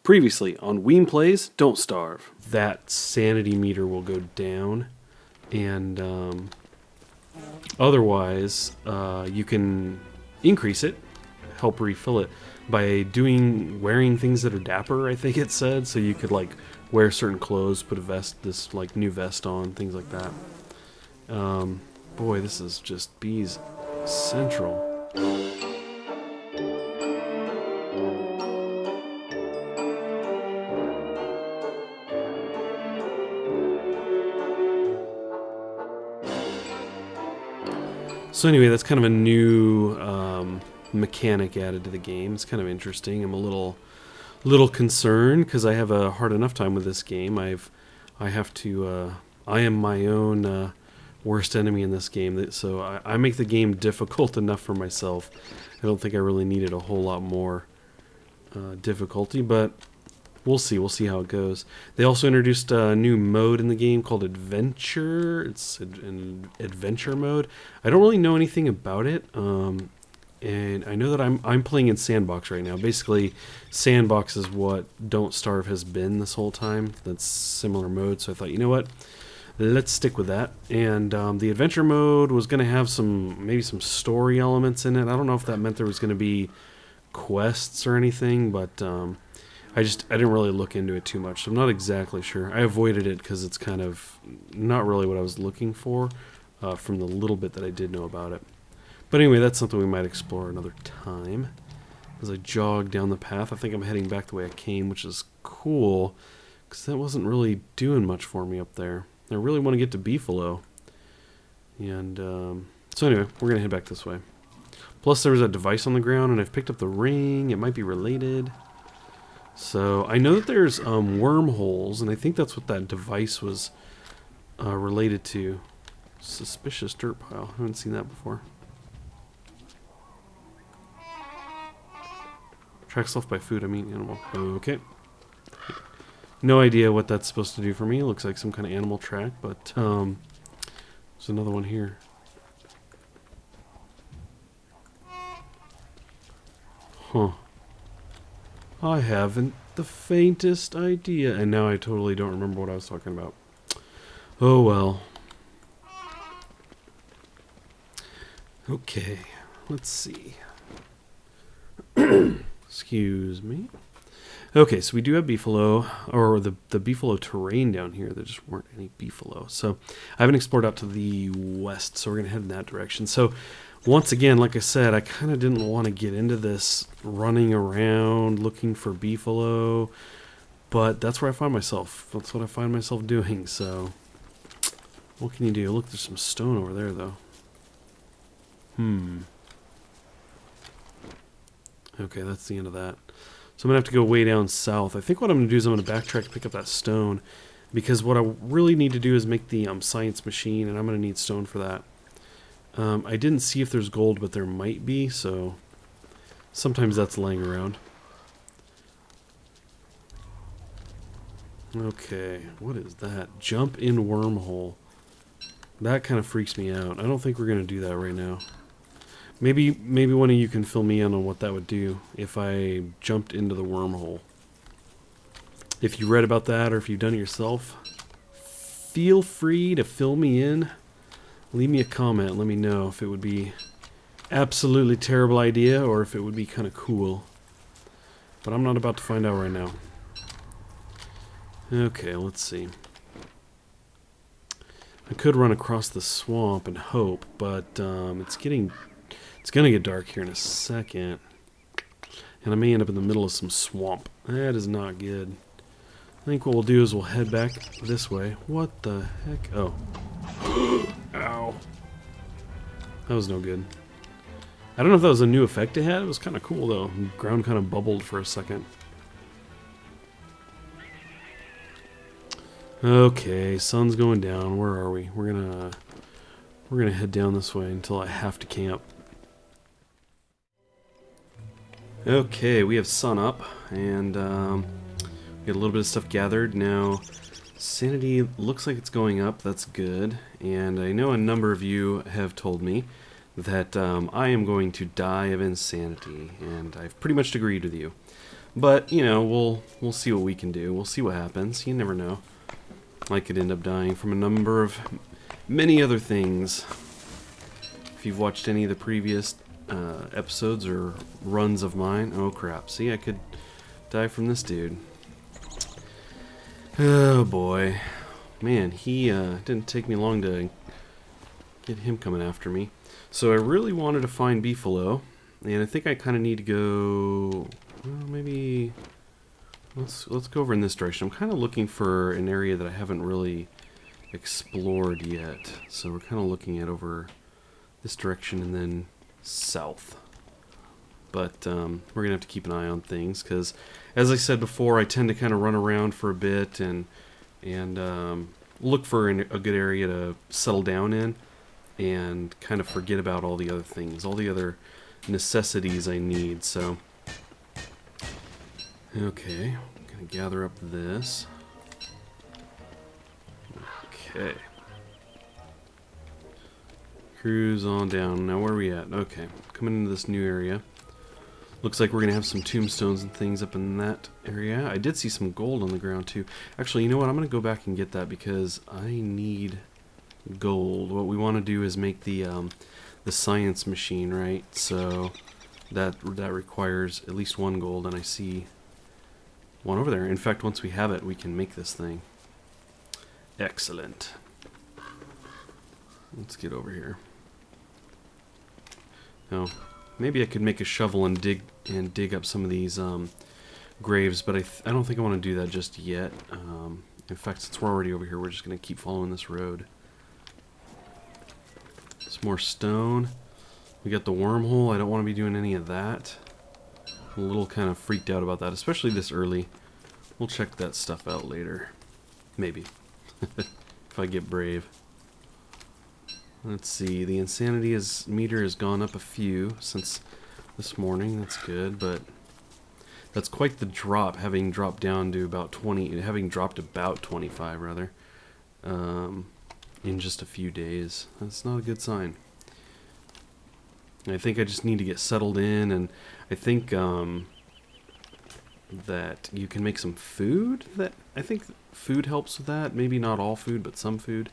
Previously on Ween Plays Don't Starve. That sanity meter will go down, and otherwise you can increase it, help refill it by wearing things that are dapper, I think it said. So you could like wear certain clothes, put a vest, this like new vest on, things like that. Boy, this is just bees central. So anyway, that's kind of a new mechanic added to the game. It's kind of interesting. I'm a little concerned because I have a hard enough time with this game. I am my own worst enemy in this game. So I make the game difficult enough for myself. I don't think I really needed a whole lot more difficulty, but we'll see. We'll see how it goes. They also introduced a new mode in the game called Adventure. It's an adventure mode. I don't really know anything about it, and I know that I'm playing in Sandbox right now. Basically, Sandbox is what Don't Starve has been this whole time. That's similar mode, so I thought, you know what? Let's stick with that. And the adventure mode was going to have maybe some story elements in it. I don't know if that meant there was going to be quests or anything, but I didn't really look into it too much, so I'm not exactly sure. I avoided it because it's kind of not really what I was looking for from the little bit that I did know about it. But anyway, that's something we might explore another time. As I jog down the path, I think I'm heading back the way I came, which is cool, because that wasn't really doing much for me up there. I really want to get to Beefalo. And so anyway, we're going to head back this way. Plus there was a device on the ground, and I've picked up the ring. It might be related. So I know that there's wormholes, and I think that's what that device was related to. Suspicious dirt pile. I haven't seen that before. Tracks left by food. I mean animal. Okay. No idea what that's supposed to do for me. It looks like some kind of animal track, but there's another one here. Huh. I haven't the faintest idea. And now I totally don't remember what I was talking about. Oh well. Okay, let's see. Excuse me. Okay, so we do have Beefalo, or the Beefalo terrain down here. There just weren't any Beefalo. So I haven't explored out to the west, so we're going to head in that direction. So once again, like I said, I kind of didn't want to get into this running around looking for Beefalo, but that's where I find myself. That's what I find myself doing, so what can you do? Look, there's some stone over there, though. Okay, that's the end of that. So I'm going to have to go way down south. I think what I'm going to do is I'm going to backtrack to pick up that stone, because what I really need to do is make the science machine, and I'm going to need stone for that. I didn't see if there's gold, but there might be, so sometimes that's laying around. Okay, what is that? Jump in wormhole. That kind of freaks me out. I don't think we're going to do that right now. Maybe one of you can fill me in on what that would do if I jumped into the wormhole. If you read about that or if you've done it yourself, feel free to fill me in. Leave me a comment. Let me know if it would be absolutely terrible idea or if it would be kind of cool. But I'm not about to find out right now. Okay, let's see. I could run across the swamp and hope, but it's going to get dark here in a second. And I may end up in the middle of some swamp. That is not good. I think what we'll do is we'll head back this way. What the heck? Oh. Ow. That was no good. I don't know if that was a new effect it had. It was kind of cool, though. The ground kind of bubbled for a second. Okay, sun's going down. Where are we? We're gonna head down this way until I have to camp. Okay, we have sun up, and we got a little bit of stuff gathered. Now, sanity looks like it's going up. That's good. And I know a number of you have told me that I am going to die of insanity, and I've pretty much agreed with you. But you know, we'll see what we can do. We'll see what happens. You never know. I could end up dying from a number of many other things. If you've watched any of the previous episodes or runs of mine, oh crap! See, I could die from this dude. Oh boy, man, he didn't take me long to get him coming after me. So I really wanted to find Beefalo, and I think I kind of need to go. Well, maybe let's go over in this direction. I'm kind of looking for an area that I haven't really explored yet. So we're kind of looking at over this direction and then south. But we're gonna have to keep an eye on things because, as I said before, I tend to kind of run around for a bit and look for a good area to settle down in, and kind of forget about all the other things, all the other necessities I need. So, okay, I'm gonna gather up this. Okay. Cruise on down. Now where are we at? Okay, coming into this new area. Looks like we're going to have some tombstones and things up in that area. I did see some gold on the ground too. Actually, you know what? I'm going to go back and get that because I need gold. What we want to do is make the science machine, right? So that requires at least one gold, and I see one over there. In fact, once we have it, we can make this thing. Excellent. Let's get over here. Now, maybe I could make a shovel and dig up some of these graves, but I don't think I want to do that just yet. In fact, since we're already over here, we're just going to keep following this road. Some more stone. We got the wormhole. I don't want to be doing any of that. I'm a little kind of freaked out about that, especially this early. We'll check that stuff out later. Maybe. If I get brave. Let's see, the insanity meter has gone up a few since this morning. That's good, but that's quite the drop, having dropped down to about 20, having dropped about 25 rather, in just a few days. That's not a good sign. I think I just need to get settled in, and I think that you can make some food. I think food helps with that. Maybe not all food, but some food.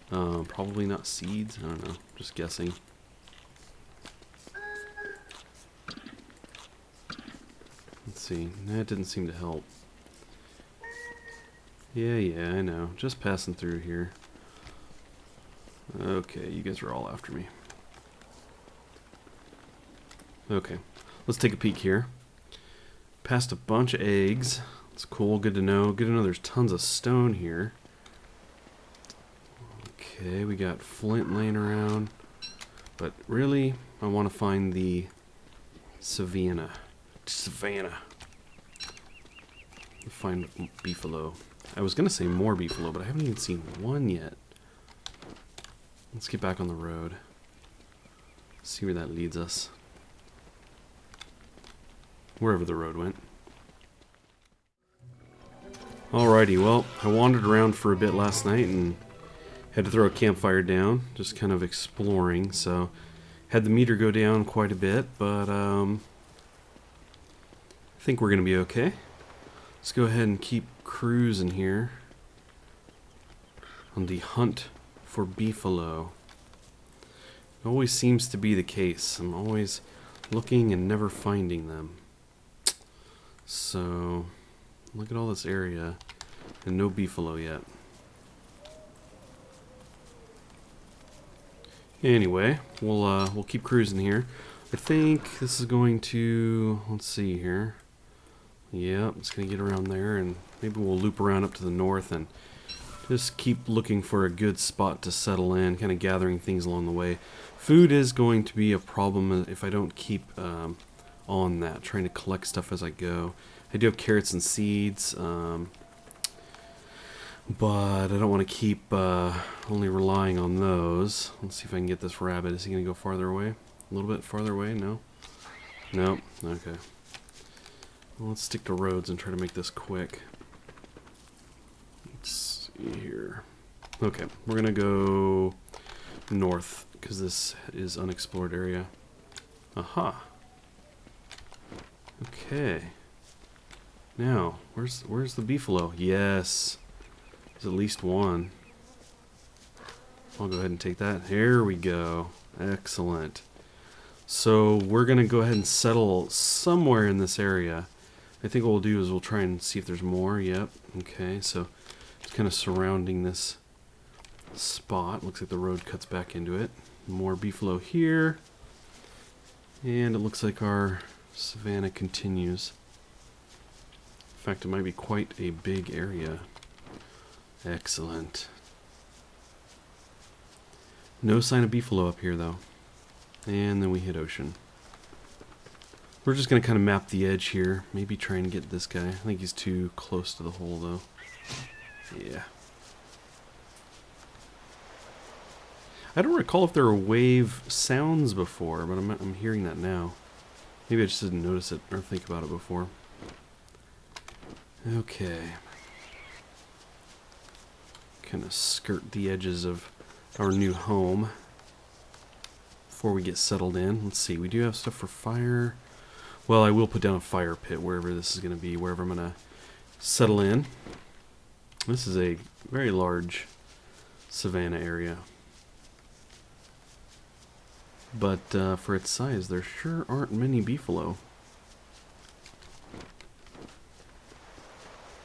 Probably not seeds. I don't know. Just guessing. Let's see. That didn't seem to help. Yeah, I know. Just passing through here. Okay, you guys are all after me. Okay, let's take a peek here. Passed a bunch of eggs. It's cool. Good to know. Good to know there's tons of stone here. Okay, we got flint laying around, but really, I want to find the Savannah. Find Beefalo. I was gonna say more Beefalo, but I haven't even seen one yet. Let's get back on the road. See where that leads us. Wherever the road went. Alrighty, well, I wandered around for a bit last night and had to throw a campfire down, just kind of exploring, so had the meter go down quite a bit, but I think we're going to be okay. Let's go ahead and keep cruising here on the hunt for Beefalo. It always seems to be the case. I'm always looking and never finding them. So, look at all this area, and no Beefalo yet. Anyway, we'll keep cruising here. I think this is going to, let's see here. Yep, it's going to get around there, and maybe we'll loop around up to the north and just keep looking for a good spot to settle in, kind of gathering things along the way. Food is going to be a problem if I don't keep on that, trying to collect stuff as I go. I do have carrots and seeds, but I don't want to keep only relying on those. Let's see if I can get this rabbit. Is he going to go farther away? A little bit farther away? No? Nope. Okay. Well, let's stick to roads and try to make this quick. Let's see here. Okay, we're going to go north because this is unexplored area. Aha. Okay. Now, where's the beefalo? Yes. There's at least one. I'll go ahead and take that. Here we go. Excellent. So we're going to go ahead and settle somewhere in this area. I think what we'll do is we'll try and see if there's more. Yep. Okay, so it's kind of surrounding this spot. Looks like the road cuts back into it. More beefalo here. And it looks like our savanna continues. In fact, it might be quite a big area. Excellent. No sign of beefalo up here, though. And then we hit ocean. We're just going to kind of map the edge here. Maybe try and get this guy. I think he's too close to the hole, though. Yeah. I don't recall if there were wave sounds before, but I'm hearing that now. Maybe I just didn't notice it or think about it before. Okay. Kind of skirt the edges of our new home before we get settled in. Let's see, we do have stuff for fire. Well, I will put down a fire pit wherever this is going to be, wherever I'm going to settle in. This is a very large savanna area. But for its size, there sure aren't many beefalo.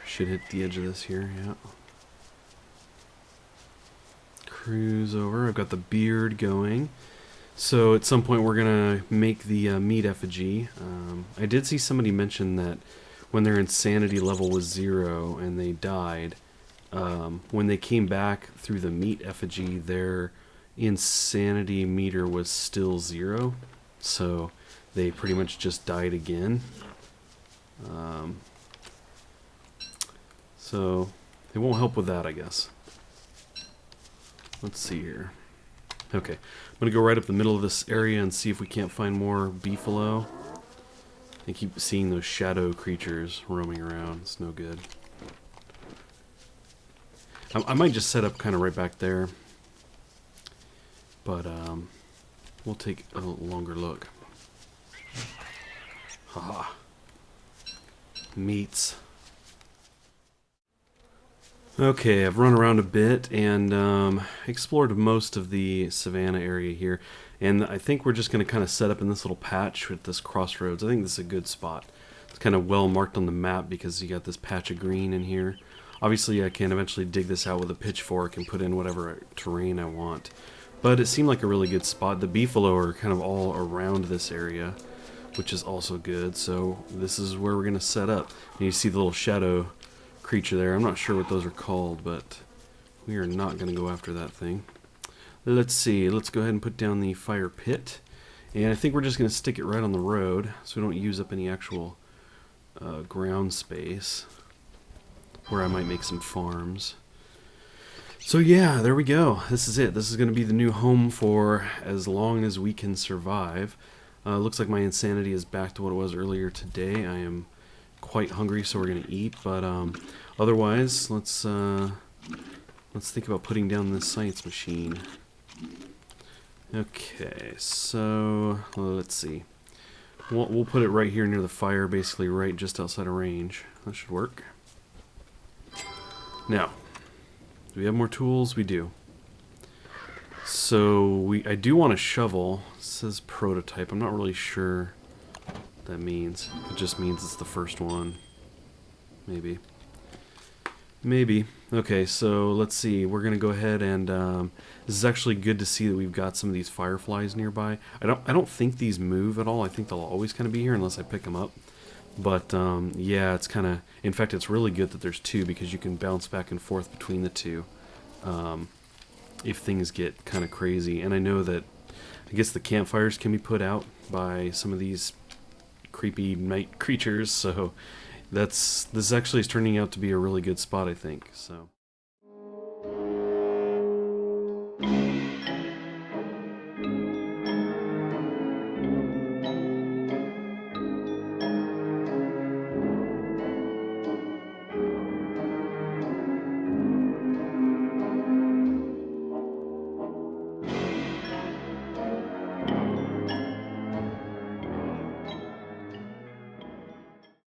Should hit the edge of this here, yeah. Cruise over. I've got the beard going. So at some point we're going to make the meat effigy. I did see somebody mention that when their insanity level was 0 and they died, when they came back through the meat effigy, their insanity meter was still 0. So they pretty much just died again. So it won't help with that, I guess. Let's see here. Okay, I'm going to go right up the middle of this area and see if we can't find more beefalo. I keep seeing those shadow creatures roaming around. It's no good. I might just set up kind of right back there. But we'll take a longer look. Haha. Meats. Okay, I've run around a bit and explored most of the savanna area here, and I think we're just going to kind of set up in this little patch with this crossroads. I think this is a good spot. It's kind of well marked on the map because you got this patch of green in here. Obviously I can eventually dig this out with a pitchfork and put in whatever terrain I want, but it seemed like a really good spot. The beefalo are kind of all around this area, which is also good, so this is where we're going to set up. And you see the little shadow creature there. I'm not sure what those are called, but we are not going to go after that thing. Let's see. Let's go ahead and put down the fire pit. And I think we're just going to stick it right on the road so we don't use up any actual ground space where I might make some farms. So yeah, there we go. This is it. This is going to be the new home for as long as we can survive. Looks like my insanity is back to what it was earlier today. I am quite hungry, so we're gonna eat, but otherwise let's think about putting down this science machine. Okay, so let's see, we'll put it right here near the fire, basically right just outside of range. That should work. Now, do we have more tools? We do. So I do want a shovel. It says prototype. I'm not really sure that means. It just means it's the first one. Maybe. Maybe. Okay, so let's see. We're going to go ahead and this is actually good to see that we've got some of these fireflies nearby. I don't think these move at all. I think they'll always kind of be here unless I pick them up. But yeah, it's kind of, in fact, it's really good that there's two because you can bounce back and forth between the two if things get kind of crazy. And I know that I guess the campfires can be put out by some of these creepy night creatures, so this actually is turning out to be a really good spot, I think. So